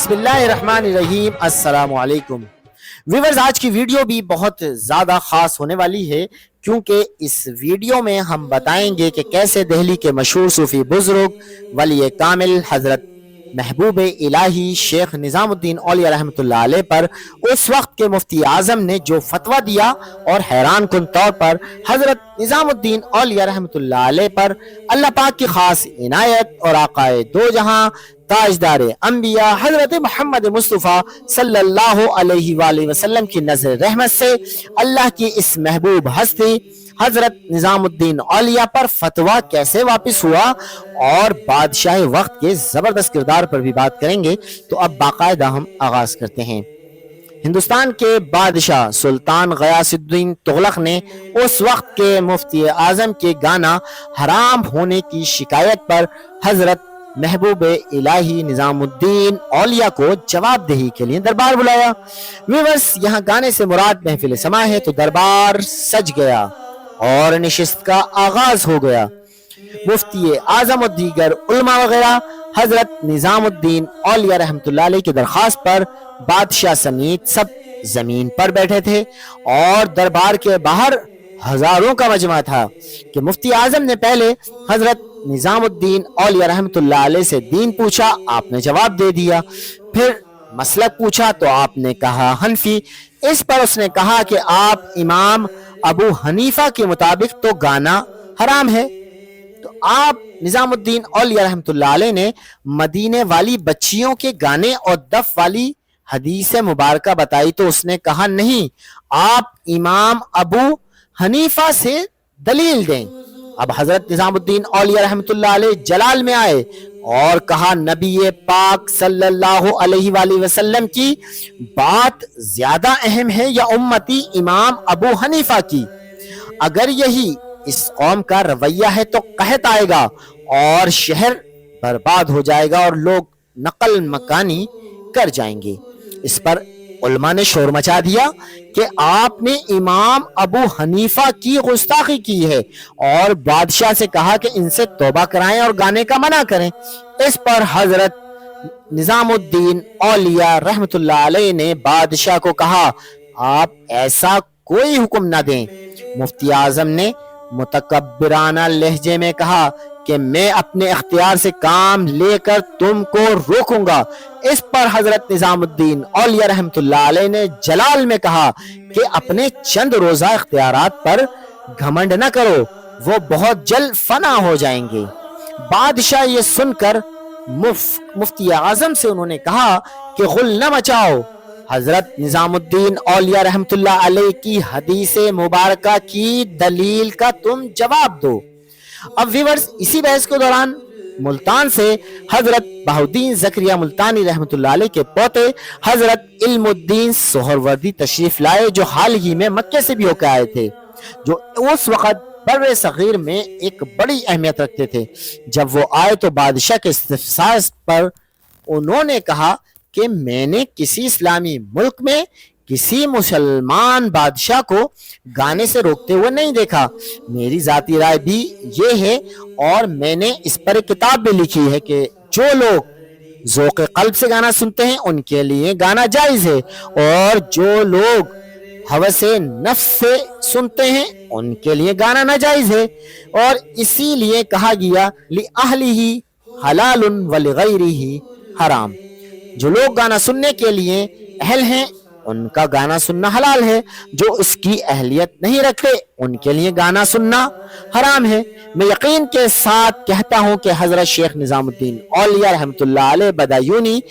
बिस्मिल्लाहिर्रहमानिर्रहीम अस्सलाम वालेकुम व्यूअर्स, आज की वीडियो भी बहुत ज़्यादा ख़ास होने वाली है क्योंकि इस वीडियो में हम बताएंगे कि कैसे दिल्ली के मशहूर सूफ़ी बुज़ुर्ग वली कामिल हज़रत महबूब इलाही शेख निज़ामुद्दीन औलिया रहमतुल्लाह अलैह पर उस वक्त के मुफ्ती आज़म ने जो फतवा दिया और हैरान कुन तौर पर हज़रत निज़ामुद्दीन औलिया रहमतुल्लाह अलैह पर अल्लाह पाक की खास इनायत और आकाए दो जहां ताजदार अंबिया हजरत मोहम्मद मुस्तफ़ा सल्लल्लाहु अलैहि वसल्लम की नजर रहमत से अल्लाह की इस महबूब हस्ती हजरत निज़ामुद्दीन औलिया पर फतवा कैसे वापस हुआ और बादशाह वक्त के जबरदस्त किरदार पर भी बात करेंगे। तो अब बाकायदा हम आगाज करते हैं। हिंदुस्तान के बादशाह सुल्तान गयासुद्दीन तुगलक ने उस वक्त के मुफ्ती आजम के गाना हराम होने की शिकायत पर हजरत महबूब इलाही निज़ामुद्दीन औलिया को जवाबदेही के लिए दरबार बुलाया। व्यूअर्स, यहाँ गाने से मुराद महफिल समा है तो दरबार सज गया और नशिस्त का आगाज हो गया। मुफ्ती आजम और दीगर उलमा वगैरह हजरत निज़ामुद्दीन औलिया रहमतुल्लाह अलैह की दरख्वास्त पर बादशाह समेत सब जमीन पर बैठे थे और दरबार के बाहर हजारों का मजमा था कि मुफ्ती आजम ने पहले हजरत निज़ामुद्दीन औलिया रहमतुल्लाह अलैह से दीन पूछा, आपने जवाब दे दिया। फिर मसलक पूछा तो आपने कहा हनफी। इस पर उसने कहा कि आप इमाम अबू हनीफा के मुताबिक तो गाना हराम है। तो आप निज़ामुद्दीन औलिया रहमतुल्लाह अलैह ने मदीने वाली बच्चियों के गाने और दफ वाली हदीस मुबारका बताई तो उसने कहा नहीं, आप इमाम अबू हनीफा से दलील दें। अब हजरत निज़ामुद्दीन औलिया रहमतुल्लाह अलैह जलाल में आए और कहा, नबी पाक सल्लल्लाहु अलैहि वसल्लम की बात ज्यादा अहम है या उम्मती इमाम अबू हनीफा की? अगर यही इस कौम का रवैया है तो कहत आएगा और शहर बर्बाद हो जाएगा और लोग नकल मकानी कर जाएंगे। इस पर उलमा ने शोर मचा दिया कि आपने इमाम अबू हनीफा की गुस्ताखी की है और बादशाह से कहा कि इनसे तौबा कराएं और गाने का मना करें। इस पर हजरत निज़ामुद्दीन औलिया रहमतुल्लाह अलैह ने बादशाह को कहा, आप ऐसा कोई हुक्म ना दें। मुफ्ती आजम ने मुतकब्बिराना लहजे में कहा कि मैं अपने इख्तियार से काम लेकर तुमको रोकूंगा। इस पर हजरत निज़ामुद्दीन औलिया रहमतुल्लाह अलैह ने जलाल में कहा कि अपने चंद रोजा इख्तियारात पर घमंड न करो, वो बहुत जल्द फना हो जाएंगे। बादशाह ये सुनकर मुफ्ती आजम से उन्होंने कहा कि गुल न मचाओ, हजरत निज़ामुद्दीन औलिया रहमतुल्लाह अलैह की हदीस मुबारका की दलील का तुम जवाब दो। अब व्यूअर्स, इसी बहस के दौरान मुल्तान से हजरत बहाउद्दीन ज़करिया मुल्तानी रहमतुल्लाह अलैह के पोते हजरत इल्मुद्दीन सोहरवर्दी तशरीफ लाए, जो हाल ही में मक्के से भी होकर आए थे, जो उस वक्त बर्रे सगीर में एक बड़ी अहमियत रखते थे। जब वो आए तो बादशाह के इस्तिफ़सार पर उन्होंने कहा कि मैंने किसी इस्लामी मुल्क में किसी मुसलमान बादशाह को गाने से रोकते हुए नहीं देखा। मेरी जाती राय भी ये है और मैंने इस पर एक किताब भी लिखी है कि जो लोग ज़ौक़ क़ल्ब से गाना सुनते हैं उनके लिए गाना जायज़ है और जो लोग हवसे नफ्स से सुनते हैं उनके लिए गाना नाजायज़ है। और इसीलिए कहा गया लि अहलिही हलालुन व लिगैरिही हराम। जो लोग गाना सुनने के लिए अहल हैं उनका गाना सुनना हलाल है, जो उसकी अहलियत नहीं रखते उनके लिए गाना सुनना हराम है। मैं यकीन के साथ कहता हूं कि हजरत शेख निज़ामुद्दीन औलिया रहमतुल्लाह अलैह बदायूनी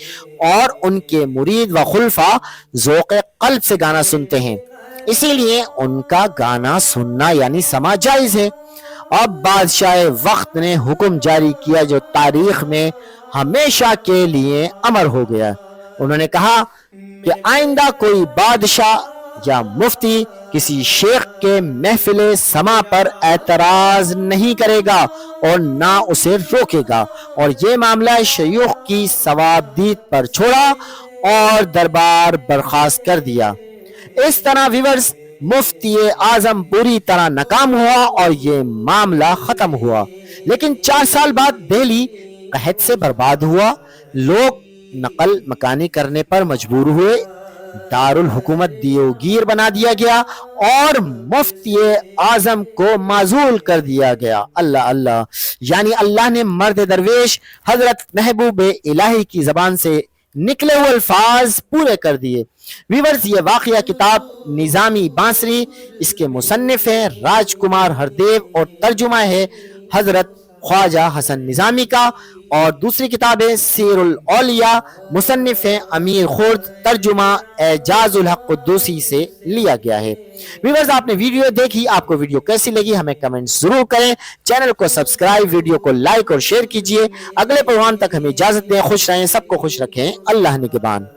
और उनके मुरीद व खुलफा ज़ौक़ क़ल्ब से गाना सुनते हैं, इसीलिए उनका गाना सुनना यानी समा जायज है। अब बादशाह वक्त ने हुक्म जारी किया जो तारीख में हमेशा के लिए अमर हो गया। उन्होंने कहा कि आइंदा कोई बादशाह या मुफ्ती किसी शेख के महफिल समा पर एतराज नहीं करेगा और ना उसे रोकेगा, और ये मामला शयूख की सवाबदीद पर छोड़ा और दरबार बर्खास्त कर दिया। इस तरह व्यूअर्स, मुफ्ती आजम पूरी तरह नाकाम हुआ और ये मामला खत्म हुआ। लेकिन 4 साल बाद दिल्ली कहत से बर्बाद हुआ। लोग नकल मकानी करने पर मजबूर हुए, दारुल हुकूमत दियोगीर बना दिया गया और मुफ्ती आजम को माजूल कर दिया गया। अल्लाह अल्लाह, यानी अल्लाह ने मर्द दरवेश हजरत महबूब इलाही की जबान से निकले हुए अल्फाज पूरे कर दिए। व्यूअर्स, ये वाकया किताब निजामी बांसरी, इसके मुसन्निफ हैं राजकुमार हरदेव और तर्जुमा है हजरत ख्वाजा हसन निजामी का, और दूसरी किताब है सीरुल औलिया, मुसन्निफ है अमीर खुर्द, तर्जुमा एजाजुल हक कुद्दूसी से लिया गया है। व्यूअर्स, आपने वीडियो देखी, आपको वीडियो कैसी लगी हमें कमेंट जरूर करें। चैनल को सब्सक्राइब, वीडियो को लाइक और शेयर कीजिए। अगले प्रोग्राम तक हमें इजाजत दें। खुश रहें, सबको खुश रखें। अल्लाह निगहबान।